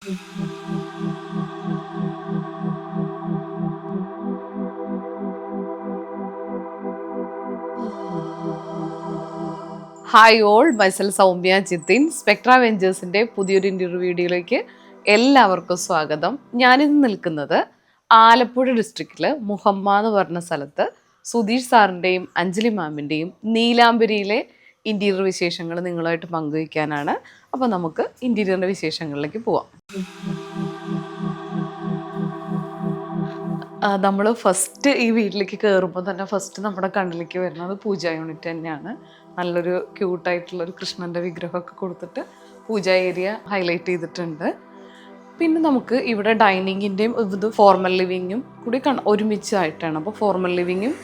Hi all, myself Soumya Jithin. Spectra വെഞ്ചേഴ്സിൻ്റെ പുതിയൊരു interview വീഡിയോയിലേക്ക് എല്ലാവർക്കും സ്വാഗതം. ഞാനിന്ന് നിൽക്കുന്നത് ആലപ്പുഴ ഡിസ്ട്രിക്റ്റിൽ മുഹമ്മ എന്ന് പറഞ്ഞ സ്ഥലത്ത് സുധീഷ് സാറിൻ്റെയും അഞ്ജലി മാമിൻ്റെയും നീലാംബരിയിലെ ഇൻറ്റീരിയർ വിശേഷങ്ങൾ നിങ്ങളുമായിട്ട് പങ്കുവയ്ക്കാനാണ്. അപ്പോൾ നമുക്ക് ഇൻറ്റീരിയറിൻ്റെ വിശേഷങ്ങളിലേക്ക് പോവാം. നമ്മൾ ഫസ്റ്റ് ഈ വീട്ടിലേക്ക് കയറുമ്പോൾ തന്നെ ഫസ്റ്റ് നമ്മുടെ കണ്ണിലേക്ക് വരുന്നത് പൂജ യൂണിറ്റ് തന്നെയാണ്. നല്ലൊരു ക്യൂട്ടായിട്ടുള്ളൊരു കൃഷ്ണൻ്റെ വിഗ്രഹമൊക്കെ കൊടുത്തിട്ട് പൂജ ഏരിയ ഹൈലൈറ്റ് ചെയ്തിട്ടുണ്ട്. പിന്നെ നമുക്ക് ഇവിടെ ഡൈനിങ്ങിൻ്റെയും ഇത് ഫോർമൽ ലിവിങ്ങും കൂടി ഒരുമിച്ചായിട്ടാണ്. അപ്പോൾ ഫോർമൽ ലിവിങ്ങും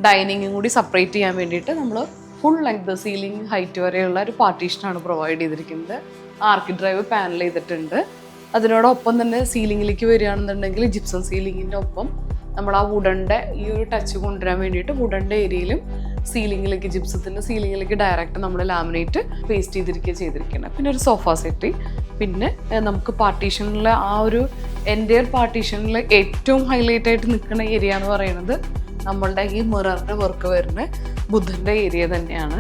ഡൈനിങ്ങും കൂടി സെപ്പറേറ്റ് ചെയ്യാൻ വേണ്ടിയിട്ട് നമ്മൾ ഫുൾ ലെങ്ത് സീലിംഗ് ഹൈറ്റ് വരെയുള്ള ഒരു പാർട്ടീഷനാണ് പ്രൊവൈഡ് ചെയ്തിരിക്കുന്നത്. ആർക്കി ഡ്രൈവ് പാനൽ ചെയ്തിട്ടുണ്ട്. അതിനോടൊപ്പം തന്നെ സീലിങ്ങിലേക്ക് വരികയാണെന്നുണ്ടെങ്കിൽ ജിപ്സം സീലിങ്ങിൻ്റെ ഒപ്പം നമ്മൾ ആ വുഡൻ്റെ ഈ ഒരു ടച്ച് കൊണ്ടുവരാൻ വേണ്ടിയിട്ട് വുഡൻ്റെ ഏരിയയിലും സീലിങ്ങിലേക്ക് ജിപ്സത്തിൻ്റെ സീലിങ്ങിലേക്ക് ഡയറക്റ്റ് നമ്മൾ ലാമിനേറ്റ് പേസ്റ്റ് ചെയ്തിരിക്കുന്നത്. പിന്നെ ഒരു സോഫ സെറ്റ്. പിന്നെ നമുക്ക് പാർട്ടീഷനിലെ ആ ഒരു എൻ്റയർ പാർട്ടീഷനിൽ ഏറ്റവും ഹൈലൈറ്റ് ആയിട്ട് നിൽക്കുന്ന ഏരിയ എന്ന് പറയുന്നത് നമ്മളുടെ ഈ മിററിൻ്റെ വർക്ക് വരുന്ന ബുദ്ധൻ്റെ ഏരിയ തന്നെയാണ്.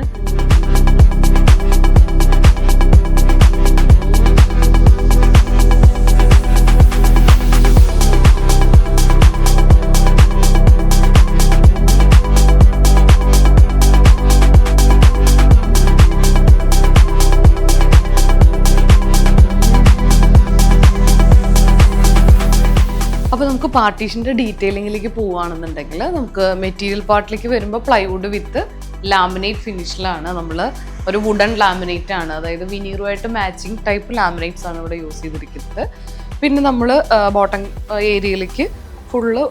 അപ്പോൾ നമുക്ക് പാർട്ടീഷൻ്റെ ഡീറ്റെയിലിങ്ങിലേക്ക് പോവുകയാണെന്നുണ്ടെങ്കിൽ നമുക്ക് മെറ്റീരിയൽ പാർട്ടിലേക്ക് വരുമ്പോൾ പ്ലൈവുഡ് വിത്ത് ലാമിനേറ്റ് ഫിനിഷിലാണ്. നമ്മൾ ഒരു വുഡൻ ലാമിനേറ്റ് ആണ്, അതായത് വിനീറുമായിട്ട് മാച്ചിങ് ടൈപ്പ് ലാമിനേറ്റ്സ് ആണ് ഇവിടെ യൂസ് ചെയ്തിരിക്കുന്നത്. പിന്നെ നമ്മൾ ബോട്ടം ഏരിയയിലേക്ക് ഫുള്ള്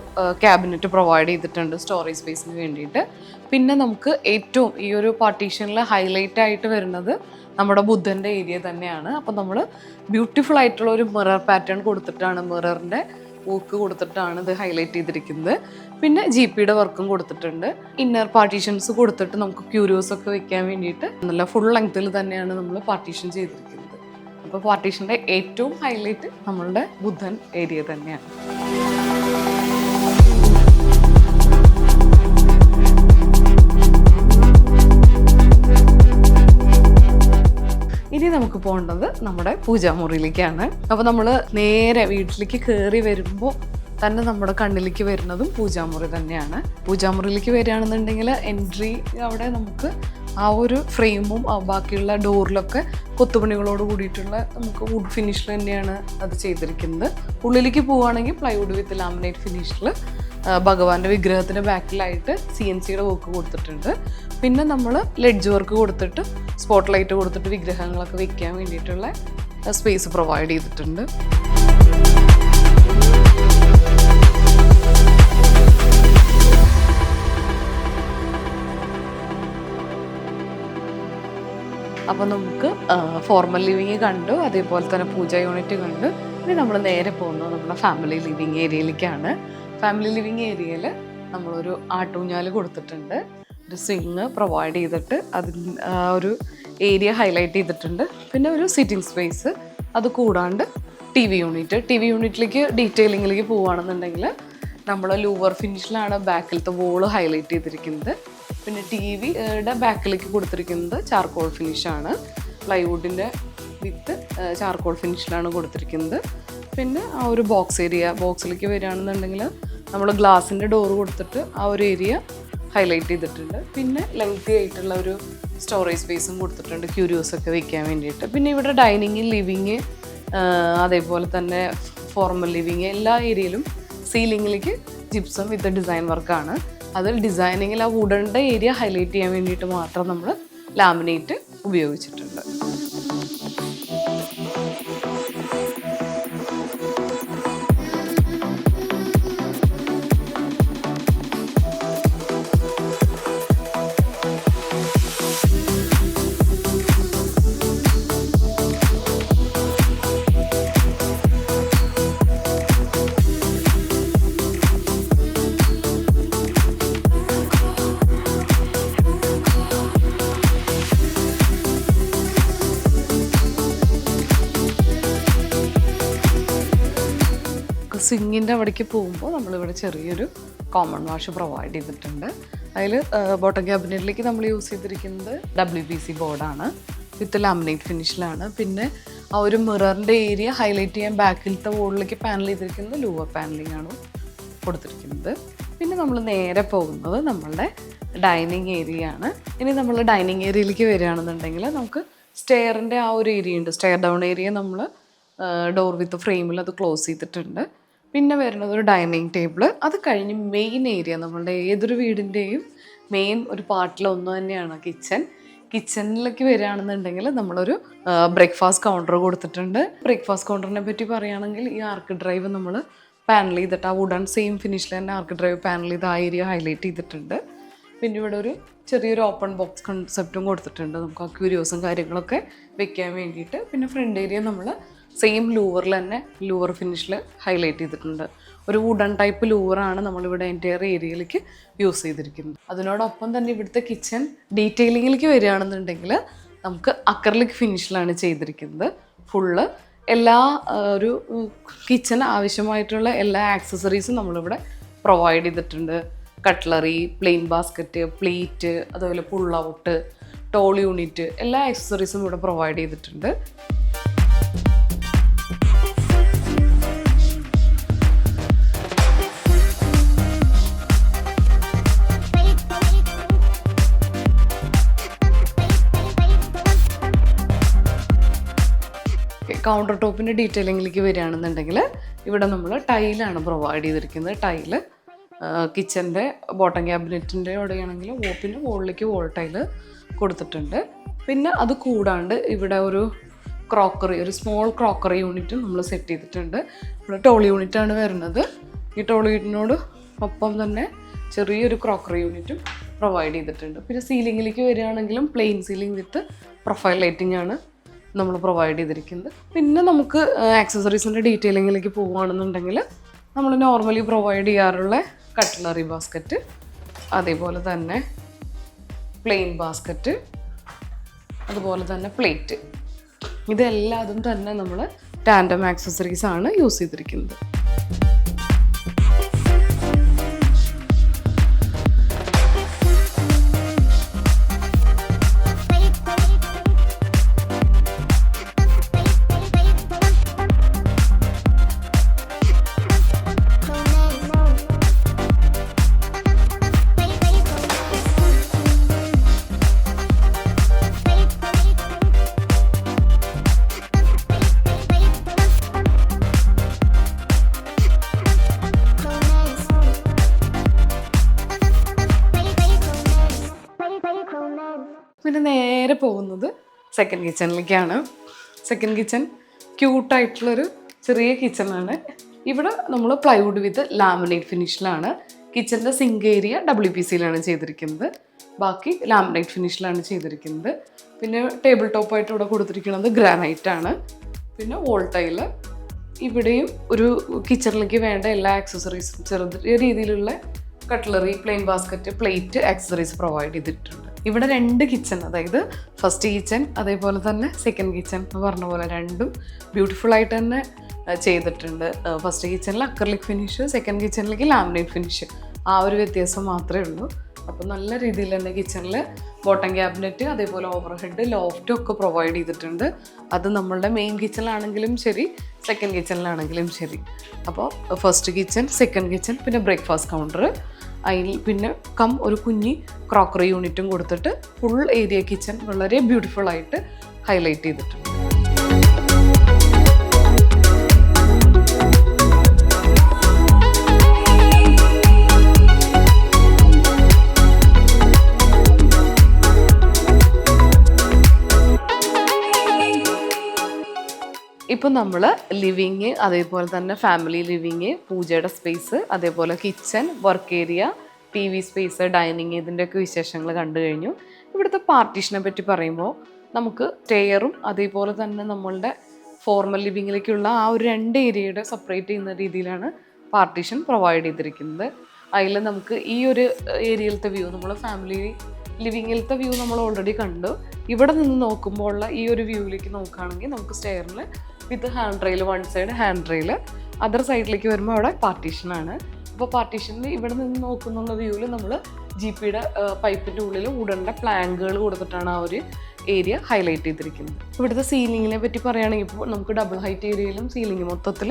ക്യാബിനറ്റ് പ്രൊവൈഡ് ചെയ്തിട്ടുണ്ട് സ്റ്റോറേജ് സ്പേസിന് വേണ്ടിയിട്ട്. പിന്നെ നമുക്ക് ഏറ്റവും ഈ ഒരു പാർട്ടീഷനിൽ ഹൈലൈറ്റ് ആയിട്ട് വരുന്നത് നമ്മുടെ ബുദ്ധൻ്റെ ഏരിയ തന്നെയാണ്. അപ്പോൾ നമ്മൾ ബ്യൂട്ടിഫുൾ ആയിട്ടുള്ള ഒരു മിറർ പാറ്റേൺ കൊടുത്തിട്ടാണ്, മിററിൻ്റെ വർക്ക് കൊടുത്തിട്ടാണ് ഇത് ഹൈലൈറ്റ് ചെയ്തിരിക്കുന്നത്. പിന്നെ GPയുടെ വർക്കും കൊടുത്തിട്ടുണ്ട്. ഇന്നർ പാർട്ടീഷൻസ് കൊടുത്തിട്ട് നമുക്ക് ക്യൂരിയോസ് ഒക്കെ വെക്കാൻ വേണ്ടിയിട്ട് നല്ല ഫുൾ ലെങ്ത്തിൽ തന്നെയാണ് നമ്മൾ പാർട്ടീഷൻ ചെയ്തിരിക്കുന്നത്. അപ്പോൾ പാർട്ടീഷൻ്റെ ഏറ്റവും ഹൈലൈറ്റ് നമ്മളുടെ ബുദ്ധൻ ഏരിയ തന്നെയാണ്. ഇനി നമുക്ക് പോകേണ്ടത് നമ്മുടെ പൂജാമുറിയിലേക്കാണ്. അപ്പോൾ നമ്മൾ നേരെ വീട്ടിലേക്ക് കയറി വരുമ്പോൾ തന്നെ നമ്മുടെ കണ്ണിലേക്ക് വരുന്നതും പൂജാമുറി തന്നെയാണ്. പൂജാമുറിയിലേക്ക് വരികയാണെന്നുണ്ടെങ്കിൽ എൻട്രി അവിടെ നമുക്ക് ആ ഒരു ഫ്രെയിമും ബാക്കിയുള്ള ഡോറിലൊക്കെ കൊത്തുപണികളോട് കൂടിയിട്ടുള്ള നമുക്ക് വുഡ് ഫിനിഷിൽ തന്നെയാണ് അത് ചെയ്തിരിക്കുന്നത്. ഉള്ളിലേക്ക് പോവുകയാണെങ്കിൽ പ്ലൈവുഡ് വിത്ത് ലാമിനേറ്റ് ഫിനിഷിൽ ഭഗവാന്റെ വിഗ്രഹത്തിൻ്റെ ബാക്കിലായിട്ട് CNCയുടെ വർക്ക് കൊടുത്തിട്ടുണ്ട്. പിന്നെ നമ്മൾ ലെഡ്ജ് വർക്ക് കൊടുത്തിട്ട് സ്പോട്ട് ലൈറ്റ് കൊടുത്തിട്ട് വിഗ്രഹങ്ങളൊക്കെ വെക്കാൻ വേണ്ടിയിട്ടുള്ള സ്പേസ് പ്രൊവൈഡ് ചെയ്തിട്ടുണ്ട്. അപ്പോൾ നമുക്ക് ഫോർമൽ ലിവിങ് കണ്ടു, അതേപോലെ തന്നെ പൂജ യൂണിറ്റ് കണ്ടു. ഇനി നമ്മൾ നേരെ പോകുന്നത് നമ്മുടെ ഫാമിലി ലിവിങ് ഏരിയയിലേക്കാണ്. ഫാമിലി ലിവിങ് ഏരിയയിൽ നമ്മളൊരു ആട്ടൂഞ്ഞാൽ കൊടുത്തിട്ടുണ്ട്. ഒരു സ്വിങ് പ്രൊവൈഡ് ചെയ്തിട്ട് അതിന് ഒരു ഏരിയ ഹൈലൈറ്റ് ചെയ്തിട്ടുണ്ട്. പിന്നെ ഒരു സിറ്റിംഗ് സ്പേസ്. അത് കൂടാണ്ട് TV യൂണിറ്റിലേക്ക് ഡീറ്റെയിലിങ്ങിലേക്ക് പോവുകയാണെന്നുണ്ടെങ്കിൽ നമ്മൾ ലൂവർ ഫിനിഷിലാണ് ബാക്കിലത്തെ വോള് ഹൈലൈറ്റ് ചെയ്തിരിക്കുന്നത്. പിന്നെ TVയുടെ ബാക്കിലേക്ക് കൊടുത്തിരിക്കുന്നത് ചാർക്കോൾ ഫിനിഷാണ്. പ്ലൈവുഡിൻ്റെ വിത്ത് ചാർക്കോൾ ഫിനിഷിലാണ് കൊടുത്തിരിക്കുന്നത്. പിന്നെ ആ ഒരു ബോക്സിലേക്ക് വരികയാണെന്നുണ്ടെങ്കിൽ നമ്മൾ ഗ്ലാസിൻ്റെ ഡോറ് കൊടുത്തിട്ട് ആ ഒരു ഏരിയ ഹൈലൈറ്റ് ചെയ്തിട്ടുണ്ട്. പിന്നെ ലെങ്തി ആയിട്ടുള്ള ഒരു സ്റ്റോറേജ് സ്പേസും കൊടുത്തിട്ടുണ്ട് ക്യൂരിയോസ് ഒക്കെ വെക്കാൻ വേണ്ടിയിട്ട്. പിന്നെ ഇവിടെ ഡൈനിങ്, ലിവിങ്, അതേപോലെ തന്നെ ഫോർമൽ ലിവിങ് എല്ലാ ഏരിയയിലും സീലിങ്ങിലേക്ക് ജിപ്സം വിത്ത് ഡിസൈൻ വർക്കാണ്. അതിൽ ഡിസൈനിങ്ങിൽ ആ വുഡൻ്റെ ഏരിയ ഹൈലൈറ്റ് ചെയ്യാൻ വേണ്ടിയിട്ട് മാത്രം നമ്മൾ ലാമിനേറ്റ് ഉപയോഗിച്ചിട്ടുണ്ട്. നമുക്ക് സ്വിങ്ങിൻ്റെ അവിടേക്ക് പോകുമ്പോൾ നമ്മളിവിടെ ചെറിയൊരു കോമൺ വാഷ് പ്രൊവൈഡ് ചെയ്തിട്ടുണ്ട്. അതിൽ ബോട്ടം ക്യാബിനറ്റിലേക്ക് നമ്മൾ യൂസ് ചെയ്തിരിക്കുന്നത് WPC ബോർഡാണ്, വിത്ത് ലാമിനേറ്റ് ഫിനിഷിലാണ്. പിന്നെ ആ ഒരു മിററിൻ്റെ ഏരിയ ഹൈലൈറ്റ് ചെയ്യാൻ ബാക്കിലത്തെ വോളിലേക്ക് പാനൽ ചെയ്തിരിക്കുന്നത് ലൂവർ പാനലിംഗ് ആണ് കൊടുത്തിരിക്കുന്നത്. പിന്നെ നമ്മൾ നേരെ പോകുന്നത് നമ്മളുടെ ഡൈനിങ് ഏരിയ ആണ്. ഇനി നമ്മൾ ഡൈനിങ് ഏരിയയിലേക്ക് വരികയാണെന്നുണ്ടെങ്കിൽ നമുക്ക് സ്റ്റെയറിൻ്റെ ആ ഒരു ഏരിയ ഉണ്ട്. സ്റ്റെയർ ഡൗൺ ഏരിയ നമ്മൾ ഡോർ വിത്ത് ഫ്രെയിമിൽ അത് ക്ലോസ് ചെയ്തിട്ടുണ്ട്. പിന്നെ വരുന്നത് ഒരു ഡൈനിങ് ടേബിൾ. അത് കഴിഞ്ഞ് മെയിൻ ഏരിയ, നമ്മളുടെ ഏതൊരു വീടിൻ്റെയും മെയിൻ ഒരു പാർട്ടിലൊന്നു തന്നെയാണ് കിച്ചൺ. കിച്ചണിലേക്ക് വരികയാണെന്നുണ്ടെങ്കിൽ നമ്മളൊരു ബ്രേക്ക്ഫാസ്റ്റ് കൗണ്ടർ കൊടുത്തിട്ടുണ്ട്. ബ്രേക്ക്ഫാസ്റ്റ് കൗണ്ടറിനെ പറ്റി പറയുകയാണെങ്കിൽ ഈ ആർക്ക് ഡ്രൈവ് നമ്മൾ പാനൽ ചെയ്തിട്ട് ആ വുഡൻ സെയിം ഫിനിഷിൽ തന്നെ ആർക്ക് ഡ്രൈവ് പാനൽ ചെയ്ത് ആ ഏരിയ ഹൈലൈറ്റ് ചെയ്തിട്ടുണ്ട്. പിന്നെ ഇവിടെ ഒരു ചെറിയൊരു ഓപ്പൺ ബോക്സ് കൺസെപ്റ്റും കൊടുത്തിട്ടുണ്ട്, നമുക്ക് ആ ക്യൂരിയോസും കാര്യങ്ങളൊക്കെ വെക്കാൻ വേണ്ടിയിട്ട്. പിന്നെ ഫ്രണ്ട് ഏരിയ നമ്മൾ സെയിം ലൂവറിൽ തന്നെ ലൂവർ ഫിനിഷിൽ ഹൈലൈറ്റ് ചെയ്തിട്ടുണ്ട്. ഒരു വുഡൻ ടൈപ്പ് ലൂവറാണ് നമ്മളിവിടെ എൻറ്റയർ ഏരിയയിലേക്ക് യൂസ് ചെയ്തിരിക്കുന്നത്. അതിനോടൊപ്പം തന്നെ ഇവിടുത്തെ കിച്ചൺ ഡീറ്റെയിലിങ്ങിലേക്ക് വരികയാണെന്നുണ്ടെങ്കിൽ നമുക്ക് അക്രലിക് ഫിനിഷിലാണ് ചെയ്തിരിക്കുന്നത്. ഫുള്ള് എല്ലാ ഒരു കിച്ചൺ ആവശ്യമായിട്ടുള്ള എല്ലാ ആക്സസറീസും നമ്മളിവിടെ പ്രൊവൈഡ് ചെയ്തിട്ടുണ്ട്. കട്ട്ലറി, പ്ലെയിൻ ബാസ്ക്കറ്റ്, പ്ലേറ്റ്, അതുപോലെ പുൾ ഔട്ട്, ടോൾ യൂണിറ്റ്, എല്ലാ ആക്സസറീസും ഇവിടെ പ്രൊവൈഡ് ചെയ്തിട്ടുണ്ട്. കൗണ്ടർ ടോപ്പിൻ്റെ ഡീറ്റെയിലിങ്ങിലേക്ക് വരികയാണെന്നുണ്ടെങ്കിൽ ഇവിടെ നമ്മൾ ടൈലാണ് പ്രൊവൈഡ് ചെയ്തിരിക്കുന്നത്. ടൈല് കിച്ചൻ്റെ ബോട്ടം ക്യാബിനറ്റിൻ്റെ അവിടെയാണെങ്കിൽ പിന്നെ വോളിലേക്ക് വോൾ ടൈല് കൊടുത്തിട്ടുണ്ട്. പിന്നെ അത് കൂടാണ്ട് ഇവിടെ ഒരു ക്രോക്കറി, ഒരു സ്മോൾ ക്രോക്കറി യൂണിറ്റ് നമ്മൾ സെറ്റ് ചെയ്തിട്ടുണ്ട്. ഇവിടെ ടോൾ യൂണിറ്റാണ് വരുന്നത്. ഈ ടോൾ യൂണിറ്റിനോട് ഒപ്പം തന്നെ ചെറിയൊരു ക്രോക്കറി യൂണിറ്റും പ്രൊവൈഡ് ചെയ്തിട്ടുണ്ട്. പിന്നെ സീലിങ്ങിലേക്ക് വരികയാണെങ്കിലും പ്ലെയിൻ സീലിംഗ് വിത്ത് പ്രൊഫൈൽ ലൈറ്റിംഗ് ആണ് നമ്മൾ പ്രൊവൈഡ് ചെയ്തിരിക്കുന്നത്. പിന്നെ നമുക്ക് ആക്സസറീസിൻ്റെ ഡീറ്റെയിലിങ്ങിലേക്ക് പോവുകയാണെന്നുണ്ടെങ്കിൽ നമ്മൾ നോർമലി പ്രൊവൈഡ് ചെയ്യാറുള്ള കട്ട്ലറി ബാസ്ക്കറ്റ്, അതേപോലെ തന്നെ പ്ലെയിൻ ബാസ്ക്കറ്റ്, അതുപോലെ തന്നെ പ്ലേറ്റ്, ഇതെല്ലാതും തന്നെ നമ്മൾ ടാൻഡം ആക്സസറീസ് ആണ് യൂസ് ചെയ്തിരിക്കുന്നത്. പിന്നെ നേരെ പോകുന്നത് സെക്കൻഡ് കിച്ചണിലേക്കാണ്. സെക്കൻഡ് കിച്ചൺ ക്യൂട്ടായിട്ടുള്ളൊരു ചെറിയ കിച്ചണാണ്. ഇവിടെ നമ്മൾ പ്ലൈവുഡ് വിത്ത് ലാമിനേറ്റ് ഫിനിഷിലാണ്. കിച്ചൻ്റെ സിങ്ക് ഏരിയ WPCയിലാണ് ചെയ്തിരിക്കുന്നത്, ബാക്കി ലാമിനേറ്റ് ഫിനിഷിലാണ് ചെയ്തിരിക്കുന്നത്. പിന്നെ ടേബിൾ ടോപ്പായിട്ട് ഇവിടെ കൊടുത്തിരിക്കുന്നത് ഗ്രാനൈറ്റ് ആണ്. പിന്നെ വോൾ ടൈല്, ഇവിടെയും ഒരു കിച്ചണിലേക്ക് വേണ്ട എല്ലാ ആക്സസറീസും ചെറിയ രീതിയിലുള്ള cutlery, plain basket, plate, accessories provide ചെയ്തിട്ടുണ്ട്. ഇവിടെ 2 കിച്ചൺ, അതായത് ഫസ്റ്റ് കിച്ചൺ അതേപോലെ തന്നെ സെക്കൻഡ് കിച്ചൺ എന്ന് പറഞ്ഞ പോലെ രണ്ടും ബ്യൂട്ടിഫുൾ ആയിട്ട് തന്നെ ചെയ്തിട്ടുണ്ട്. ഫസ്റ്റ് കിച്ചണിൽ അക്രലിക് ഫിനിഷ്, സെക്കൻഡ് കിച്ചണിലേക്ക് ലാമിനേറ്റ് ഫിനിഷ്, ആ ഒരു വ്യത്യാസം മാത്രമേ ഉള്ളൂ. അപ്പോൾ നല്ല രീതിയിൽ തന്നെ കിച്ചണിൽ ബോട്ടം ക്യാബിനറ്റ്, അതേപോലെ ഓവർ ഹെഡ്, ലോഫ്റ്റും ഒക്കെ പ്രൊവൈഡ് ചെയ്തിട്ടുണ്ട്. അത് നമ്മളുടെ മെയിൻ കിച്ചണിലാണെങ്കിലും ശരി, സെക്കൻഡ് കിച്ചണിലാണെങ്കിലും ശരി. അപ്പോൾ ഫസ്റ്റ് കിച്ചൺ, സെക്കൻഡ് കിച്ചൺ, പിന്നെ ബ്രേക്ക്ഫാസ്റ്റ് കൗണ്ടർ, അതിൽ പിന്നെ ഒരു കുഞ്ഞി ക്രോക്കറി യൂണിറ്റും കൊടുത്തിട്ട് ഫുൾ ഏരിയ കിച്ചൺ വളരെ ബ്യൂട്ടിഫുൾ ആയിട്ട് ഹൈലൈറ്റ് ചെയ്തിട്ടുണ്ട്. ഇപ്പോൾ നമ്മൾ ലിവിങ്, അതേപോലെ തന്നെ ഫാമിലി ലിവിങ്, പൂജയുടെ സ്പേസ്, അതേപോലെ kitchen, work area, TV space, dining, ഇതിൻ്റെയൊക്കെ വിശേഷങ്ങൾ കണ്ടു കഴിഞ്ഞു. ഇവിടുത്തെ പാർട്ടീഷനെ പറ്റി പറയുമ്പോൾ നമുക്ക് സ്റ്റെയറും അതേപോലെ തന്നെ നമ്മളുടെ ഫോർമൽ ലിവിങ്ങിലേക്കുള്ള ആ ഒരു 2 ഏരിയയുടെ സെപ്പറേറ്റ് ചെയ്യുന്ന രീതിയിലാണ് പാർട്ടീഷൻ പ്രൊവൈഡ് ചെയ്തിരിക്കുന്നത്. അതിൽ നമുക്ക് ഈ ഒരു ഏരിയയിലത്തെ വ്യൂ, നമ്മൾ ഫാമിലി ലിവിങ്ങിലത്തെ വ്യൂ നമ്മൾ ഓൾറെഡി കണ്ടു. ഇവിടെ നിന്ന് നോക്കുമ്പോൾ ഉള്ള ഈ ഒരു വ്യൂവിലേക്ക് നോക്കുകയാണെങ്കിൽ നമുക്ക് സ്റ്റെയറിൽ with hand rail, 1 side hand rail, other സൈഡിലേക്ക് വരുമ്പോൾ അവിടെ പാർട്ടീഷനാണ്. അപ്പോൾ പാർട്ടീഷനിൽ ഇവിടെ നിന്ന് നോക്കുന്നുള്ള വ്യൂവിൽ നമ്മൾ GPയുടെ പൈപ്പിൻ്റെ ഉള്ളിൽ വുഡൻ്റെ പ്ലാങ്കുകൾ കൊടുത്തിട്ടാണ് ആ ഒരു ഏരിയ ഹൈലൈറ്റ് ചെയ്തിരിക്കുന്നത്. ഇവിടുത്തെ സീലിങ്ങിനെ പറ്റി പറയുകയാണെങ്കിൽ ഇപ്പോൾ നമുക്ക് ഡബിൾ ഹൈറ്റ് ഏരിയയിലും സീലിംഗ് മൊത്തത്തിൽ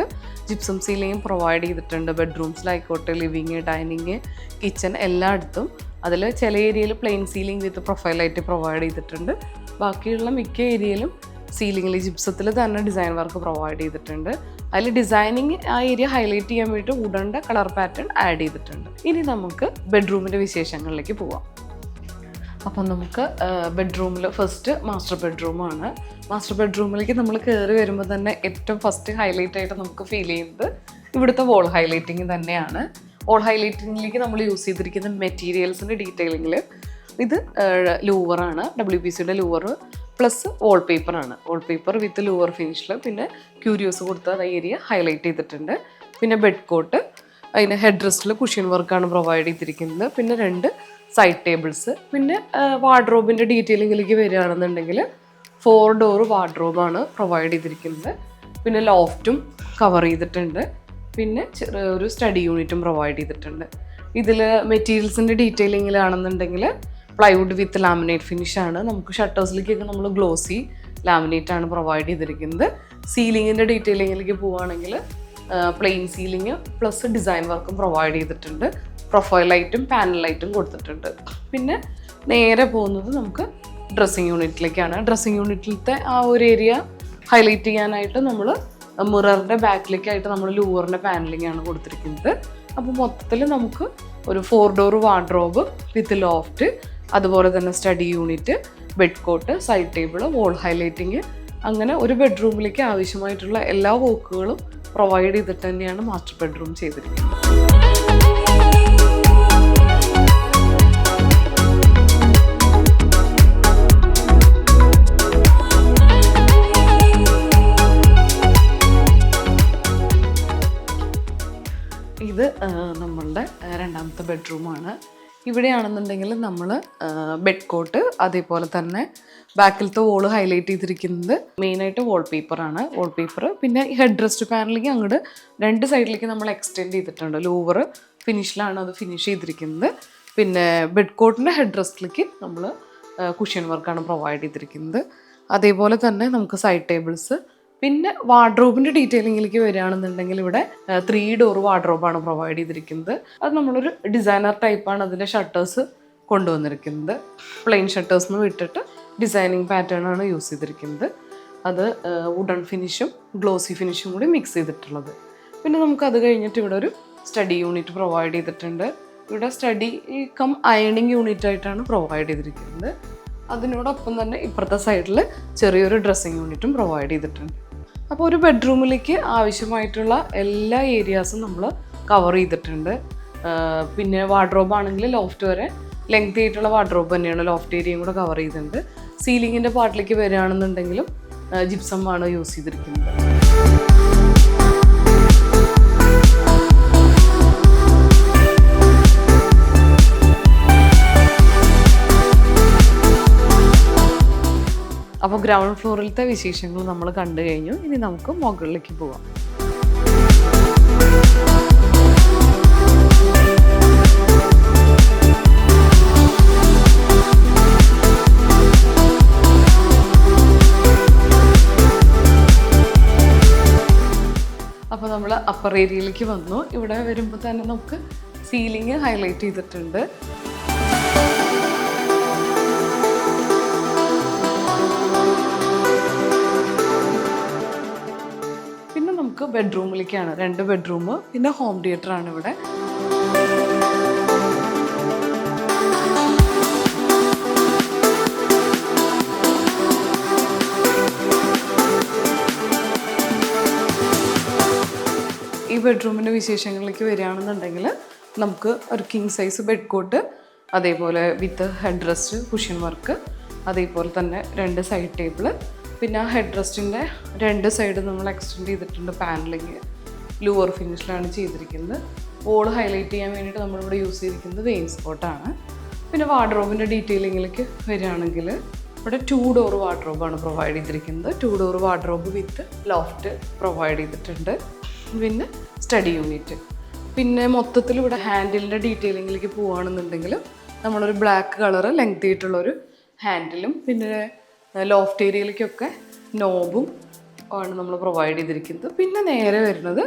ജിപ്സം സീലിംഗ് പ്രൊവൈഡ് ചെയ്തിട്ടുണ്ട്. ബെഡ്റൂംസിലായിക്കോട്ടെ, ലിവിങ്, ഡൈനിങ്, കിച്ചൺ എല്ലായിടത്തും. അതിൽ ചില ഏരിയയിൽ പ്ലെയിൻ സീലിംഗ് വിത്ത് പ്രൊഫൈലായിട്ട് പ്രൊവൈഡ് ചെയ്തിട്ടുണ്ട്. ബാക്കിയുള്ള മിക്ക ഏരിയയിലും സീലിംഗിൽ ജിപ്സത്തിൽ തന്നെ ഡിസൈൻ വർക്ക് പ്രൊവൈഡ് ചെയ്തിട്ടുണ്ട്. അതിൽ ഡിസൈനിങ് ആ ഏരിയ ഹൈലൈറ്റ് ചെയ്യാൻ വേണ്ടിയിട്ട് വുഡൻ്റെ കളർ പാറ്റേൺ ആഡ് ചെയ്തിട്ടുണ്ട്. ഇനി നമുക്ക് ബെഡ്റൂമിൻ്റെ വിശേഷങ്ങളിലേക്ക് പോവാം. അപ്പം നമുക്ക് ബെഡ്റൂമിൽ ഫസ്റ്റ് മാസ്റ്റർ ബെഡ്റൂമാണ്. മാസ്റ്റർ ബെഡ്റൂമിലേക്ക് നമ്മൾ കയറി വരുമ്പോൾ തന്നെ ഏറ്റവും ഫസ്റ്റ് ഹൈലൈറ്റ് ആയിട്ട് നമുക്ക് ഫീൽ ചെയ്യുന്നത് ഇവിടുത്തെ വോൾ ഹൈലൈറ്റിങ് തന്നെയാണ്. വോൾ ഹൈലൈറ്റിങ്ങിലേക്ക് നമ്മൾ യൂസ് ചെയ്തിരിക്കുന്ന മെറ്റീരിയൽസിൻ്റെ ഡീറ്റെയിലിങ്ങിൽ ഇത് ലൂവറാണ്, WPCയുടെ ലൂവർ പ്ലസ് വാൾപേപ്പറാണ്. വാൾപേപ്പർ വിത്ത് ലൂവർ ഫിനിഷിൽ പിന്നെ ക്യൂരിയോസ് കൊടുത്ത ഏരിയ ഹൈലൈറ്റ് ചെയ്തിട്ടുണ്ട്. പിന്നെ ബെഡ് കോട്ട്, അതിന് ഹെഡ് റെസ്റ്റിൽ കുഷ്യൻ വർക്കാണ് പ്രൊവൈഡ് ചെയ്തിരിക്കുന്നത്. പിന്നെ 2 സൈഡ് ടേബിൾസ്. പിന്നെ വാർഡ്രോബിൻ്റെ ഡീറ്റെയിലിങ്ങിലേക്ക് വരികയാണെന്നുണ്ടെങ്കിൽ 4 ഡോർ വാർഡ്രോബാണ് പ്രൊവൈഡ് ചെയ്തിരിക്കുന്നത്. പിന്നെ ലോഫ്റ്റും കവർ ചെയ്തിട്ടുണ്ട്. പിന്നെ ഒരു സ്റ്റഡി യൂണിറ്റും പ്രൊവൈഡ് ചെയ്തിട്ടുണ്ട്. ഇതിൽ മെറ്റീരിയൽസിൻ്റെ ഡീറ്റെയിലിങ്ങിലാണെന്നുണ്ടെങ്കിൽ പ്ലൈവുഡ് വിത്ത് ലാമിനേറ്റ് ഫിനിഷാണ്. നമുക്ക് ഷട്ടേഴ്സിലേക്കൊക്കെ നമ്മൾ ഗ്ലോസി ലാമിനേറ്റ് ആണ് പ്രൊവൈഡ് ചെയ്തിരിക്കുന്നത്. സീലിങ്ങിൻ്റെ ഡീറ്റെയിലിങ്ങിലേക്ക് പോവുകയാണെങ്കിൽ പ്ലെയിൻ സീലിംഗ് പ്ലസ് ഡിസൈൻ വർക്കും പ്രൊവൈഡ് ചെയ്തിട്ടുണ്ട്. പ്രൊഫൈൽ ലൈറ്റും പാനൽ ലൈറ്റും കൊടുത്തിട്ടുണ്ട്. പിന്നെ നേരെ പോകുന്നത് നമുക്ക് ഡ്രസ്സിങ് യൂണിറ്റിലേക്കാണ്. ഡ്രസ്സിങ് യൂണിറ്റിലത്തെ ആ ഒരു ഏരിയ ഹൈലൈറ്റ് ചെയ്യാനായിട്ട് നമ്മൾ മിററിൻ്റെ ബാക്കിലേക്കായിട്ട് നമ്മൾ ലൂവറിൻ്റെ പാനലിംഗ് ആണ് കൊടുത്തിരിക്കുന്നത്. അപ്പോൾ മൊത്തത്തിൽ നമുക്ക് ഒരു 4 ഡോർ വാർഡ്രോബ് വിത്ത് ലോഫ്റ്റ്, അതുപോലെ തന്നെ study unit, bed cot, side table, wall highlighting, അങ്ങനെ ഒരു ബെഡ്റൂമിലേക്ക് ആവശ്യമായിട്ടുള്ള എല്ലാ വർക്കുകളും പ്രൊവൈഡ് ചെയ്തിട്ട് തന്നെയാണ് മാസ്റ്റർ ബെഡ്റൂം ചെയ്തിരിക്കുന്നത്. ഇത് നമ്മളുടെ രണ്ടാമത്തെ ബെഡ്റൂമാണ്. ഇവിടെയാണെന്നുണ്ടെങ്കിൽ നമ്മൾ ബെഡ് കോട്ട്, അതേപോലെ തന്നെ ബാക്കിലത്തെ വോള് ഹൈലൈറ്റ് ചെയ്തിരിക്കുന്നത് മെയിനായിട്ട് വാൾപേപ്പറാണ്. വാൾപേപ്പർ പിന്നെ ഹെഡ് റെസ്റ്റ് പാനലിലേക്ക് അങ്ങോട്ട് 2 സൈഡിലേക്ക് നമ്മൾ എക്സ്റ്റെൻഡ് ചെയ്തിട്ടുണ്ട്. ലൂവർ ഫിനിഷിലാണ് അത് ഫിനിഷ് ചെയ്തിരിക്കുന്നത്. പിന്നെ ബെഡ് കോട്ടിൻ്റെ ഹെഡ് റെസ്റ്റിലേക്ക് നമ്മൾ കുഷ്യൻ വർക്കാണ് പ്രൊവൈഡ് ചെയ്തിരിക്കുന്നത്. അതേപോലെ തന്നെ നമുക്ക് സൈഡ് ടേബിൾസ്. പിന്നെ വാർഡ്രോബിൻ്റെ ഡീറ്റെയിലിങ്ങിലേക്ക് വരികയാണെന്നുണ്ടെങ്കിൽ ഇവിടെ 3 ഡോർ വാർഡ്രോബാണ് പ്രൊവൈഡ് ചെയ്തിരിക്കുന്നത്. അത് നമ്മളൊരു ഡിസൈനർ ടൈപ്പാണ് അതിൻ്റെ ഷട്ടേഴ്സ് കൊണ്ടുവന്നിരിക്കുന്നത്. പ്ലെയിൻ ഷട്ടേഴ്സിന് വിട്ടിട്ട് ഡിസൈനിങ് പാറ്റേൺ ആണ് യൂസ് ചെയ്തിരിക്കുന്നത്. അത് വുഡൻ ഫിനിഷും ഗ്ലോസി ഫിനിഷും കൂടി മിക്സ് ചെയ്തിട്ടുള്ളത്. പിന്നെ നമുക്ക് അത് കഴിഞ്ഞിട്ട് ഇവിടെ ഒരു സ്റ്റഡി യൂണിറ്റ് പ്രൊവൈഡ് ചെയ്തിട്ടുണ്ട്. ഇവിടെ സ്റ്റഡി കം അയണിങ് യൂണിറ്റ് ആയിട്ടാണ് പ്രൊവൈഡ് ചെയ്തിരിക്കുന്നത്. അതിനോടൊപ്പം തന്നെ ഇപ്പുറത്തെ സൈഡിൽ ചെറിയൊരു ഡ്രസ്സിങ് യൂണിറ്റും പ്രൊവൈഡ് ചെയ്തിട്ടുണ്ട്. അപ്പോൾ ഒരു ബെഡ്റൂമിലേക്ക് ആവശ്യമായിട്ടുള്ള എല്ലാ ഏരിയാസും നമ്മൾ കവർ ചെയ്തിട്ടുണ്ട്. പിന്നെ വാർഡ്രോബ് ആണെങ്കിൽ ലോഫ്റ്റ് വരെ ലെങ്തി ആയിട്ടുള്ള വാർഡ്രോബ് തന്നെയാണ്. ലോഫ്റ്റ് ഏരിയയും കൂടെ കവർ ചെയ്തിട്ടുണ്ട്. സീലിങ്ങിൻ്റെ പാർട്ടിലേക്ക് വരികയാണെന്നുണ്ടെങ്കിലും ജിപ്സം ആണ് യൂസ് ചെയ്തിരിക്കുന്നത്. അപ്പോൾ ഗ്രൗണ്ട് ഫ്ലോറിലത്തെ വിശേഷങ്ങൾ നമ്മൾ കണ്ടു കഴിഞ്ഞു. ഇനി നമുക്ക് മുകളിലേക്ക് പോവാം. അപ്പോൾ നമ്മൾ അപ്പർ ഏരിയയിലേക്ക് വന്നു. ഇവിടെ വരുമ്പോൾ തന്നെ നമുക്ക് സീലിംഗ് ഹൈലൈറ്റ് ചെയ്തിട്ടുണ്ട്. ബെഡ്റൂമിലേക്കാണ് 2 ബെഡ്റൂം, പിന്നെ ഹോം തിയേറ്റർ ആണ് ഇവിടെ. ഈ ബെഡ്റൂമിൻ്റെ വിശേഷങ്ങളിലേക്ക് വരികയാണെന്നുണ്ടെങ്കിൽ നമുക്ക് ഒരു കിങ് സൈസ് ബെഡ് കോട്ട്, അതേപോലെ with head rest, cushion work, അതേപോലെ തന്നെ 2 സൈഡ് ടേബിള്. പിന്നെ ആ ഹെഡ് റെസ്റ്റിൻ്റെ 2 സൈഡ് നമ്മൾ എക്സ്റ്റെൻഡ് ചെയ്തിട്ടുണ്ട്. പാനലിങ് ലൂവർ ഫിനിഷിലാണ് ചെയ്തിരിക്കുന്നത്. വോൾ ഹൈലൈറ്റ് ചെയ്യാൻ വേണ്ടിയിട്ട് നമ്മളിവിടെ യൂസ് ചെയ്തിരിക്കുന്നത് വെയിൻസ്കോട്ടാണ്. പിന്നെ വാർഡ്രോബിൻ്റെ ഡീറ്റെയിലിങ്ങിലേക്ക് വരികയാണെങ്കിൽ ഇവിടെ 2 ഡോർ വാർഡ്രോബാണ് പ്രൊവൈഡ് ചെയ്തിരിക്കുന്നത്. 2 ഡോർ വാർഡ്രോബ് വിത്ത് ലോഫ്റ്റ് പ്രൊവൈഡ് ചെയ്തിട്ടുണ്ട്. പിന്നെ സ്റ്റഡി യൂണിറ്റ്. പിന്നെ മൊത്തത്തിൽ ഇവിടെ ഹാൻഡിലിൻ്റെ ഡീറ്റെയിലിങ്ങിലേക്ക് പോവുകയാണെന്നുണ്ടെങ്കിൽ നമ്മളൊരു ബ്ലാക്ക് കളറ് ലെങ്തി ആയിട്ടുള്ളൊരു ഹാൻഡിലും പിന്നെ ലോഫ്റ്റ് ഏരിയയിലേക്കൊക്കെ നോബും ആണ് നമ്മൾ പ്രൊവൈഡ് ചെയ്തിരിക്കുന്നത്. പിന്നെ നേരെ വരുന്നത്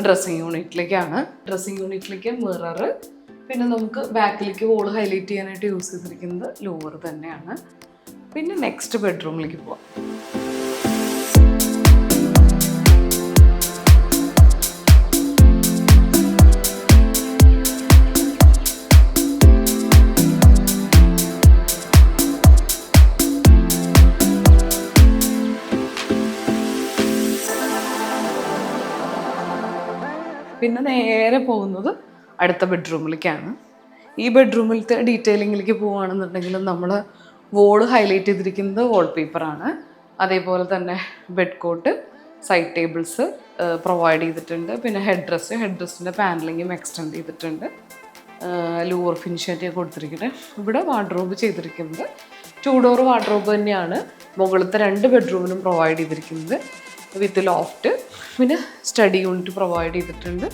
ഡ്രസ്സിങ് യൂണിറ്റിലേക്കാണ്. ഡ്രസ്സിങ് യൂണിറ്റിലേക്ക് മിററ്, പിന്നെ നമുക്ക് ബാക്കിലേക്ക് വോൾ ഹൈലൈറ്റ് ചെയ്യാനായിട്ട് യൂസ് ചെയ്തിരിക്കുന്നത് ലോവർ തന്നെയാണ്. പിന്നെ നെക്സ്റ്റ് ബെഡ്റൂമിലേക്ക് പോവാം. പിന്നെ നേരെ പോകുന്നത് അടുത്ത ബെഡ്റൂമിലേക്കാണ്. ഈ ബെഡ്റൂമിലത്തെ ഡീറ്റെയിലിങ്ങിലേക്ക് പോവുകയാണെന്നുണ്ടെങ്കിൽ നമ്മൾ വോള് ഹൈലൈറ്റ് ചെയ്തിരിക്കുന്നത് വാൾപേപ്പറാണ്. അതേപോലെ തന്നെ bed cot, side tables provide ചെയ്തിട്ടുണ്ട്. പിന്നെ ഹെഡ് ഡ്രസ്സിൻ്റെ പാനലിങ്ങും എക്സ്റ്റെൻഡ് ചെയ്തിട്ടുണ്ട്. ലൂവർ ഫിനിഷായിട്ട് കൊടുത്തിരിക്കുന്നത്. ഇവിടെ വാർഡ്രോബ് ചെയ്തിരിക്കുന്നത് 2 ഡോർ വാർഡ്രോബ് തന്നെയാണ് മുകളിലത്തെ 2 ബെഡ്റൂമിനും പ്രൊവൈഡ് ചെയ്തിരിക്കുന്നത് വിത്ത് ലോഫ്റ്റ്. പിന്നെ സ്റ്റഡി യൂണിറ്റ് പ്രൊവൈഡ് ചെയ്തിട്ടുണ്ട്.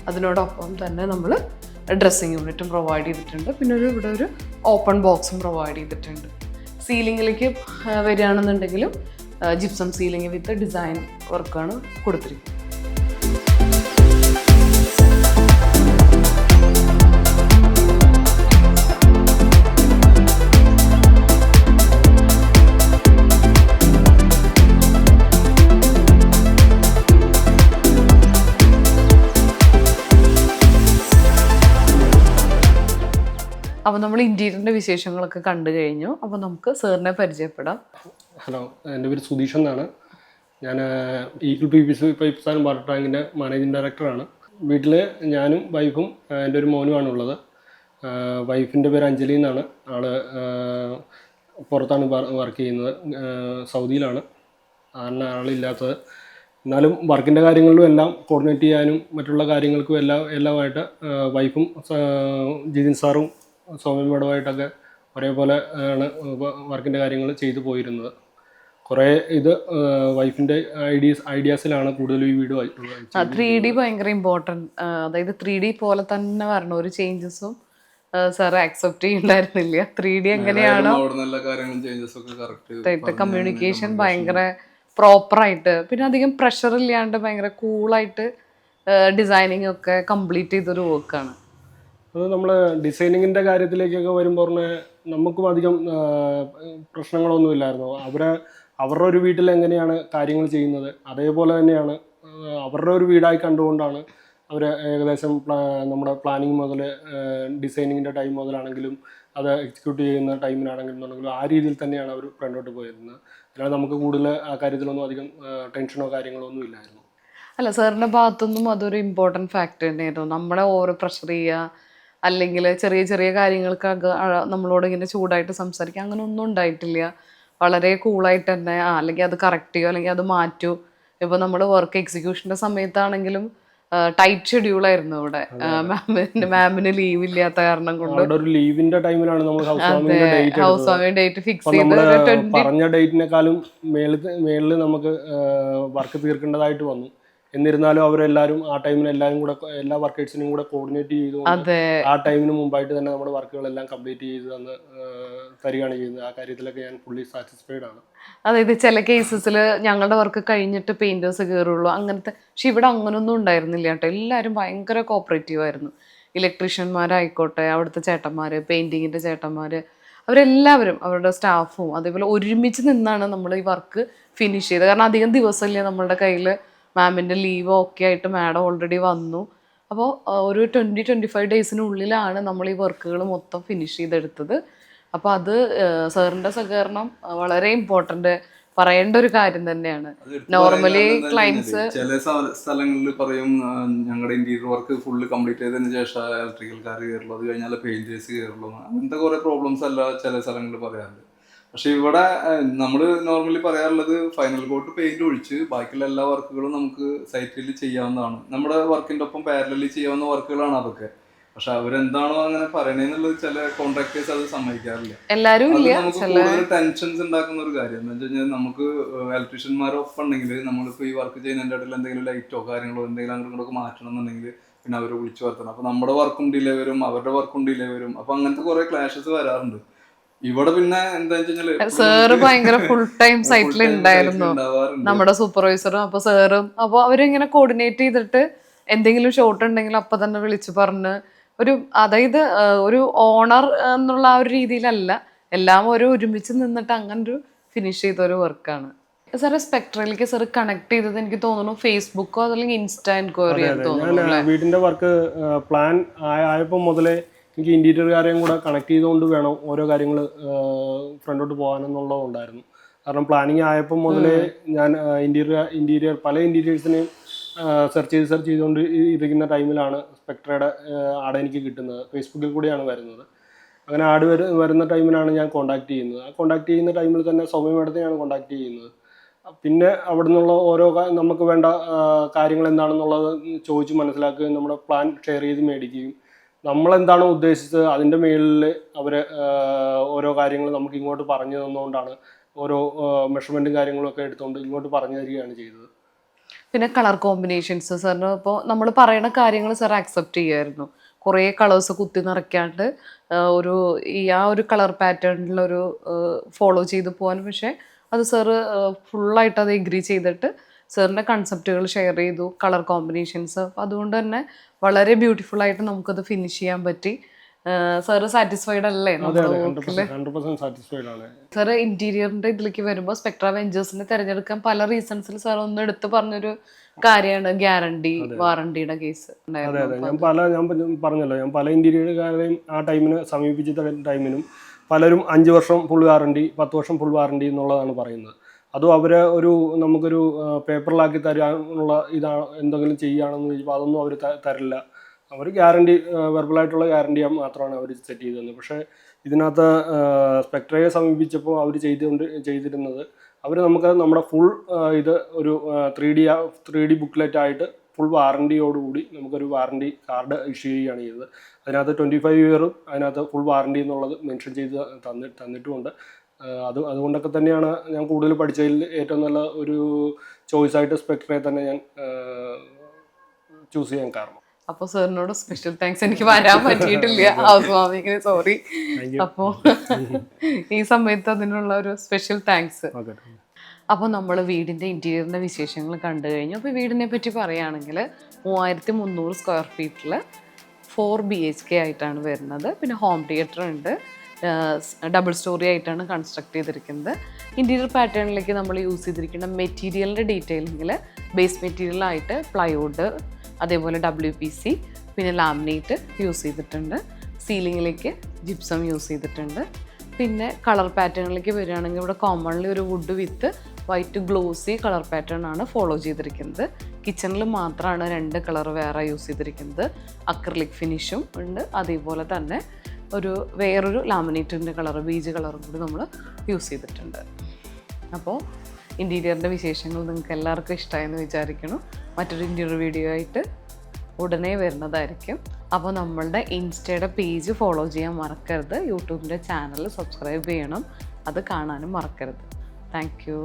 അതിനോടൊപ്പം തന്നെ നമ്മൾ ഡ്രസ്സിങ് യൂണിറ്റും പ്രൊവൈഡ് ചെയ്തിട്ടുണ്ട്. പിന്നെ ഇവിടെ ഒരു ഓപ്പൺ ബോക്സും പ്രൊവൈഡ് ചെയ്തിട്ടുണ്ട്. സീലിങ്ങിലേക്ക് വരികയാണെന്നുണ്ടെങ്കിലും ജിപ്സം സീലിംഗ് വിത്ത് ഡിസൈൻ വർക്കാണ് കൊടുത്തിരിക്കുന്നത്. അപ്പോൾ നമ്മൾ ഇൻറ്റീരിയറിൻ്റെ വിശേഷങ്ങളൊക്കെ കണ്ടു കഴിഞ്ഞു. അപ്പോൾ നമുക്ക് സാറിനെ പരിചയപ്പെടാം. ഹലോ, എൻ്റെ പേര് സുധീഷ് എന്നാണ്. ഞാൻ eagle PVC pipes and water ടാങ്കിൻ്റെ മാനേജിങ് ഡയറക്ടറാണ്. വീട്ടിൽ ഞാനും വൈഫും എൻ്റെ ഒരു മോനുമാണ് ഉള്ളത്. വൈഫിൻ്റെ പേര് അഞ്ജലി എന്നാണ്. ആള് പുറത്താണ് വർക്ക് ചെയ്യുന്നത്, സൗദിയിലാണ്. കാരണം ആളില്ലാത്തത്. എന്നാലും വർക്കിൻ്റെ കാര്യങ്ങളിലും എല്ലാം കോർഡിനേറ്റ് ചെയ്യാനും മറ്റുള്ള കാര്യങ്ങൾക്കും എല്ലാമായിട്ട് വൈഫും ജിതിൻ സാറും സൗമ്യ മേഡമായിട്ടൊക്കെ ഒരേപോലെ ആണ് വർക്കിൻ്റെ കാര്യങ്ങൾ ചെയ്തു പോയിരുന്നത്. കുറേ ഇത് വൈഫിൻ്റെ ഐഡിയാസിലാണ് കൂടുതലും ഈ വീഡിയോ. 3D ഭയങ്കര ഇമ്പോർട്ടൻറ്റ്. അതായത് 3D പോലെ തന്നെ വരണം. ഒരു ചേഞ്ചസും സാർ ആക്സെപ്റ്റ് ചെയ്യുന്നുണ്ടായിരുന്നില്ല. 3D എങ്ങനെയാണോ കമ്മ്യൂണിക്കേഷൻ ഭയങ്കര പ്രോപ്പറായിട്ട്, പിന്നെ അധികം പ്രഷർ ഇല്ലാണ്ട് ഭയങ്കര കൂളായിട്ട് ഡിസൈനിങ് ഒക്കെ കംപ്ലീറ്റ് ചെയ്തൊരു വർക്കാണ്. അത് നമ്മൾ ഡിസൈനിങ്ങിൻ്റെ കാര്യത്തിലേക്കൊക്കെ വരുമ്പോൾ നമുക്കും അധികം പ്രശ്നങ്ങളൊന്നുമില്ലായിരുന്നു. അവരുടെ ഒരു വീട്ടിൽ എങ്ങനെയാണ് കാര്യങ്ങൾ ചെയ്യുന്നത് അതേപോലെ തന്നെയാണ് അവരുടെ ഒരു വീടായി കണ്ടുകൊണ്ടാണ് അവർ ഏകദേശം നമ്മുടെ പ്ലാനിങ് മുതൽ ഡിസൈനിങ്ങിൻ്റെ ടൈം മുതലാണെങ്കിലും അത് എക്സിക്യൂട്ട് ചെയ്യുന്ന ടൈമിനാണെങ്കിലും ആ രീതിയിൽ തന്നെയാണ് അവർ ഫ്രണ്ടോട്ട് പോയിരുന്നത്. അല്ലാതെ നമുക്ക് കൂടുതൽ ആ കാര്യത്തിലൊന്നും അധികം ടെൻഷനോ കാര്യങ്ങളോ ഒന്നും ഇല്ലായിരുന്നു. അല്ല, സാറിൻ്റെ ഭാഗത്തൊന്നും അതൊരു ഇമ്പോർട്ടൻറ്റ് ഫാക്ടർ തന്നെയായിരുന്നു. നമ്മളെ ഓവർ പ്രഷർ ചെയ്യുക അല്ലെങ്കിൽ ചെറിയ ചെറിയ കാര്യങ്ങൾക്കൊക്കെ നമ്മളോട് ഇങ്ങനെ ചൂടായിട്ട് സംസാരിക്കുക അങ്ങനെ ഒന്നും ഉണ്ടായിട്ടില്ല. വളരെ കൂളായിട്ട് തന്നെ അല്ലെങ്കിൽ അത് കറക്റ്റ് ചെയ്യുക അല്ലെങ്കിൽ അത് മാറ്റൂ. ഇപ്പോൾ നമ്മൾ വർക്ക് എക്സിക്യൂഷൻ്റെ സമയത്താണെങ്കിലും ടൈറ്റ് ഷെഡ്യൂളായിരുന്നു ഇവിടെ. മാമിന് ലീവ് ഇല്ലാത്ത കാരണം കൊണ്ട് ലീവിന്റെ ടൈമിലാണ് നമ്മൾ ഹൗസ് വാമിംഗ് ഡേറ്റ് ഫിക്സ് ചെയ്ത് പറഞ്ഞ ഡേറ്റിനെക്കാളും മേളിൽ നമുക്ക് വർക്ക് തീർക്കേണ്ടതായിട്ട് വന്നു. എന്നിരുന്നാലും അവരെല്ലാവരും ആ ടൈമിന് എല്ലാവരും കൂടെ എല്ലാ വർക്കേഴ്സിനും കൂടെ കോർഡിനേറ്റ് ചെയ്തുകൊണ്ട് ആ ടൈമിന് മുമ്പായിട്ട് തന്നെ നമ്മുടെ വർക്കുകളെല്ലാം കംപ്ലീറ്റ് ചെയ്ത് തന്ന് തരികയാണ് ചെയ്യുന്നത്. ആ കാര്യത്തിലൊക്കെ ഞാൻ ഫുള്ളി സാറ്റിസ്ഫൈഡ് ആണ്. അതായത് ചില കേസസിൽ ഞങ്ങളുടെ വർക്ക് കഴിഞ്ഞിട്ട് പെയിൻറ്റേഴ്സ് കയറുള്ളൂ അങ്ങനത്തെ. പക്ഷെ ഇവിടെ അങ്ങനൊന്നും ഉണ്ടായിരുന്നില്ല കേട്ടോ. എല്ലാവരും ഭയങ്കര കോപ്പറേറ്റീവ് ആയിരുന്നു. ഇലക്ട്രീഷ്യന്മാരായിക്കോട്ടെ, അവിടുത്തെ ചേട്ടന്മാർ, പെയിൻറ്റിങ്ങിൻ്റെ ചേട്ടന്മാർ, അവരെല്ലാവരും അവരുടെ സ്റ്റാഫും അതേപോലെ ഒരുമിച്ച് നിന്നാണ് നമ്മൾ ഈ വർക്ക് ഫിനിഷ് ചെയ്തത്. കാരണം അധികം ദിവസമില്ല നമ്മളുടെ കയ്യിൽ. മാമിൻ്റെ ലീവ് ഓക്കെ ആയിട്ട് മാഡം ഓൾറെഡി വന്നു. അപ്പോൾ ഒരു 20-25 ഡേയ്സിനുള്ളിലാണ് നമ്മൾ ഈ വർക്കുകൾ മൊത്തം ഫിനിഷ് ചെയ്തെടുത്തത്. അപ്പോൾ അത് സാറിൻ്റെ സഹകരണം വളരെ ഇമ്പോർട്ടൻ്റ് പറയേണ്ട ഒരു കാര്യം തന്നെയാണ്. നോർമലി ക്ലയൻസ് ചില സ്ഥലങ്ങളിൽ പറയും ഞങ്ങളുടെ ഇന്റീരിയർ വർക്ക് ഫുള്ള് കംപ്ലീറ്റ് ചെയ്തതിന് ശേഷം ഇലക്ട്രിക്കൽക്കാർ കയറുള്ളൂ, അത് കഴിഞ്ഞാൽ പെയിന്റേഴ്സ് കയറുള്ളൂ, അങ്ങനത്തെ കുറെ പ്രോബ്ലംസ് അല്ല ചില സ്ഥലങ്ങളിൽ പറയാറുണ്ട്. പക്ഷെ ഇവിടെ നമ്മൾ നോർമലി പറയാറുള്ളത് ഫൈനൽ കോട്ട് പെയിന്റ് ഒഴിച്ച് ബാക്കിയുള്ള എല്ലാ വർക്കുകളും നമുക്ക് സൈറ്റിൽ ചെയ്യാവുന്നതാണ്. നമ്മുടെ വർക്കിൻ്റെ ഒപ്പം പാരലലി ചെയ്യാവുന്ന വർക്കുകളാണ് അതൊക്കെ. പക്ഷെ അവരെന്താണോ അങ്ങനെ പറയണെന്നുള്ളത് ചില കോൺട്രാക്ടേഴ്സ് അത് സമ്മതിക്കാറില്ല. എല്ലാരും അത് ഇല്ല, നമുക്ക് ചില കൂടുതൽ ടെൻഷൻസ് ഉണ്ടാക്കുന്ന ഒരു കാര്യം എന്താ വെച്ച് കഴിഞ്ഞാൽ, നമുക്ക് ഇലക്ട്രീഷ്യന്മാരൊപ്പം ഉണ്ടെങ്കിൽ നമ്മളിപ്പോൾ ഈ വർക്ക് ചെയ്യുന്നതിൻ്റെ ഇടയിൽ എന്തെങ്കിലും ലൈറ്റോ കാര്യങ്ങളോ എന്തെങ്കിലും അങ്ങോട്ടും ഇങ്ങോട്ടൊക്കെ മാറ്റണം എന്നുണ്ടെങ്കിൽ പിന്നെ അവരെ വിളിച്ചു വരുത്തണം. അപ്പോൾ നമ്മുടെ വർക്കും ഡിലേ വരും, അവരുടെ വർക്കും ഡിലേ വരും. അപ്പോൾ അങ്ങനത്തെ കുറേ ക്ലാഷസ് വരാറുണ്ട്. ഇവിടെ പിന്നെ എന്താ വെച്ചാല് സാറ് ഭയങ്കര ഫുൾ ടൈം സൈറ്റിൽ ഉണ്ടായിരുന്നു, ഉണ്ടാവാറുണ്ട്. നമ്മുടെ സൂപ്പർവൈസറും. അപ്പൊ സാറും അപ്പൊ അവരിങ്ങനെ കോർഡിനേറ്റ് ചെയ്തിട്ട് എന്തെങ്കിലും ഷോർട്ട് ഉണ്ടെങ്കിൽ അപ്പൊ തന്നെ വിളിച്ചു പറഞ്ഞ് ഒരു, അതായത് ഒരു ഓണർ എന്നുള്ള ആ ഒരു രീതിയിലല്ല, എല്ലാം ഒരുമിച്ച് നിന്നിട്ട് അങ്ങനെ ഒരു ഫിനിഷ് ചെയ്ത ഒരു വർക്കാണ്. സാറ് സ്പെക്ട്രയിലേക്ക് സാർ കണക്ട് ചെയ്തത് എനിക്ക് തോന്നുന്നു ഫേസ്ബുക്കോ അതല്ലെങ്കിൽ ഇൻസ്റ്റാ എൻക്വയറി ആണെന്ന് തോന്നുന്നു. ഞാൻ വീടിൻ്റെ വർക്ക് പ്ലാൻ ആയപ്പോൾ മുതലേ എനിക്ക് ഇൻറ്റീരിയർകാരെയും കൂടെ കണക്ട് ചെയ്തുകൊണ്ട് വേണം ഓരോ കാര്യങ്ങൾ ഫ്രണ്ടോട്ട് പോകാനെന്നുള്ളതുണ്ടായിരുന്നു. കാരണം പ്ലാനിങ് ആയപ്പോൾ മുതലേ ഞാൻ ഇൻറ്റീരിയർ പല ഇൻറ്റീരിയേഴ്സിനെയും സെർച്ച് ചെയ്തുകൊണ്ട് ഇരിക്കുന്ന ടൈമിലാണ് സ്പെക്ട്രയുടെ ആഡ് എനിക്ക് കിട്ടുന്നത്. ഫേസ്ബുക്കിൽ കൂടിയാണ് വരുന്നത്. അങ്ങനെ ആഡ് വരുന്ന ടൈമിലാണ് ഞാൻ കോൺടാക്ട് ചെയ്യുന്നത്. ആ കോൺടാക്ട് ചെയ്യുന്ന ടൈമിൽ തന്നെ സൗമ്യ മേഡത്തെയാണ് കോൺടാക്ട് ചെയ്യുന്നത്. പിന്നെ അവിടെ നിന്നുള്ള ഓരോ നമുക്ക് വേണ്ട കാര്യങ്ങൾ എന്താണെന്നുള്ളത് ചോദിച്ച് മനസ്സിലാക്കുകയും നമ്മുടെ പ്ലാൻ ഷെയർ ചെയ്ത് മേടിക്കുകയും നമ്മളെന്താണോ ഉദ്ദേശിച്ചത് അതിൻ്റെ മേളിൽ അവർ ഓരോ കാര്യങ്ങൾ നമുക്ക് ഇങ്ങോട്ട് പറഞ്ഞു തന്നുകൊണ്ടാണ് ഓരോ മെഷർമെൻറ്റും കാര്യങ്ങളും ഒക്കെ എടുത്തുകൊണ്ട് ഇങ്ങോട്ട് പറഞ്ഞു തരികയാണ് ചെയ്തത്. പിന്നെ കളർ കോമ്പിനേഷൻസ് സാറിന് ഇപ്പോൾ നമ്മൾ പറയുന്ന കാര്യങ്ങൾ സാർ അക്സെപ്റ്റ് ചെയ്യുമായിരുന്നു. കുറേ കളേഴ്സ് കുത്തി നിറയ്ക്കാണ്ട് ഒരു ആ ഒരു കളർ പാറ്റേണിലൊരു ഫോളോ ചെയ്ത് പോകാൻ. പക്ഷേ അത് സാറ് ഫുള്ളായിട്ട് അത് എഗ്രി ചെയ്തിട്ട് സാറിൻ്റെ കൺസെപ്റ്റുകൾ ഷെയർ ചെയ്തു, കളർ കോമ്പിനേഷൻസ്. അതുകൊണ്ട് തന്നെ വളരെ ബ്യൂട്ടിഫുൾ ആയിട്ട് നമുക്കത് ഫിനിഷ് ചെയ്യാൻ പറ്റി. സാറ് സാറ്റിസ്ഫൈഡ് അല്ലേ? സാറ് ഇന്റീരിയറിന്റെ ഇതിലേക്ക് വരുമ്പോൾ സ്പെക്ട്ര വെഞ്ചേഴ്സിനെ തിരഞ്ഞെടുക്കാൻ പല റീസൺസിൽ സാർ ഒന്ന് എടുത്ത് പറഞ്ഞൊരു കാര്യമാണ് ഗ്യാരണ്ടി വാറണ്ടിയുടെ കേസ്. അതെ ഞാൻ പറഞ്ഞല്ലോ, ഞാൻ പല ഇന്റീരിയർകാരെയും ആ ടൈമിന് സമീപിച്ച ടൈമിനും പലരും 5 വർഷം ഫുൾ വാറണ്ടി, 10 വർഷം ഫുൾ വാറണ്ടി എന്നുള്ളതാണ് പറയുന്നത്. അതും അവരെ നമുക്കൊരു പേപ്പറിലാക്കി തരാനുള്ള എന്തെങ്കിലും ചെയ്യുകയാണെന്ന് ചോദിച്ചപ്പോൾ അതൊന്നും അവർ തരില്ല. അവർ ഗ്യാരണ്ടി, വെർബലായിട്ടുള്ള ഗ്യാരണ്ടി മാത്രമാണ് അവർ സെറ്റ് ചെയ്ത് തന്നത്. പക്ഷേ ഇതിനകത്ത് സ്പെക്ട്രയെ സമീപിച്ചപ്പോൾ അവർ ചെയ്തിരുന്നത് അവർ നമ്മുടെ ഫുൾ ഇത് ഒരു 3D ബുക്ക്ലെറ്റ് ആയിട്ട് ഫുൾ വാറണ്ടിയോടുകൂടി നമുക്കൊരു വാറണ്ടി കാർഡ് ഇഷ്യൂ ചെയ്യുകയാണ് ചെയ്തത്. അതിനകത്ത് 25 ഇയറും അതിനകത്ത് ഫുൾ വാറണ്ടി എന്നുള്ളത് മെൻഷൻ ചെയ്ത് തന്നിട്ടുമുണ്ട്. അതുകൊണ്ടൊക്കെ തന്നെയാണ് ഞാൻ കൂടുതൽ പഠിച്ചതിൽ ഏറ്റവും നല്ല ഒരു ചോയ്സായിട്ട് സ്പെക്ട്രയെ തന്നെ ഞാൻ ചൂസ് ചെയ്യാൻ കാരണം. അപ്പോൾ സാറിനോട് സ്പെഷ്യൽ താങ്ക്സ്. എനിക്ക് വരാൻ പറ്റിയിട്ടില്ല, സ്വാമിക്ക് സോറി. അപ്പോൾ ഈ സമയത്ത് അതിനുള്ള ഒരു സ്പെഷ്യൽ താങ്ക്സ്. അപ്പോൾ നമ്മൾ വീടിൻ്റെ ഇൻറ്റീരിയറിൻ്റെ വിശേഷങ്ങൾ കണ്ടു കഴിഞ്ഞു. അപ്പോൾ വീടിനെ പറ്റി പറയുകയാണെങ്കിൽ 3300 സ്ക്വയർ ഫീറ്റിൽ 4 BHK ആയിട്ടാണ് വരുന്നത്. പിന്നെ ഹോം തിയേറ്റർ ഉണ്ട്, ഡബിൾ സ്റ്റോറി ആയിട്ടാണ് കൺസ്ട്രക്ട് ചെയ്തിരിക്കുന്നത്. ഇൻറ്റീരിയർ പാറ്റേണിലേക്ക് നമ്മൾ യൂസ് ചെയ്തിരിക്കുന്ന മെറ്റീരിയലിൻ്റെ ഡീറ്റെയിലിങ്ങിൽ ബേസ് മെറ്റീരിയലായിട്ട് പ്ലൈവുഡ്, അതേപോലെ WPC, പിന്നെ ലാമിനേറ്റ് യൂസ് ചെയ്തിട്ടുണ്ട്. സീലിങ്ങിലേക്ക് ജിപ്സം യൂസ് ചെയ്തിട്ടുണ്ട്. പിന്നെ കളർ പാറ്റേണിലേക്ക് വരികയാണെങ്കിൽ ഇവിടെ കോമൺലി ഒരു would with white glossy colour pattern ആണ് ഫോളോ ചെയ്തിരിക്കുന്നത്. കിച്ചണിൽ മാത്രമാണ് 2 കളർ വേറെ യൂസ് ചെയ്തിരിക്കുന്നത്. അക്രിലിക് ഫിനിഷും ഉണ്ട്, അതേപോലെ തന്നെ വേറൊരു ലാമിനേറ്റിൻ്റെ കളർ, ബീജ് കളറും കൂടി നമ്മൾ യൂസ് ചെയ്തിട്ടുണ്ട്. അപ്പോൾ ഇൻറ്റീരിയറിൻ്റെ വിശേഷങ്ങൾ നിങ്ങൾക്ക് എല്ലാവർക്കും ഇഷ്ടമായെന്ന് വിചാരിക്കുന്നു. മറ്റൊരു ഇൻറ്റീരിയർ വീഡിയോ ആയിട്ട് ഉടനെ വരുന്നതായിരിക്കും. അപ്പോൾ നമ്മളുടെ ഇൻസ്റ്റയുടെ പേജ് ഫോളോ ചെയ്യാൻ മറക്കരുത്. യൂട്യൂബിൻ്റെ ചാനൽ സബ്സ്ക്രൈബ് ചെയ്യണം, അത് കാണാനും മറക്കരുത്. Thank you.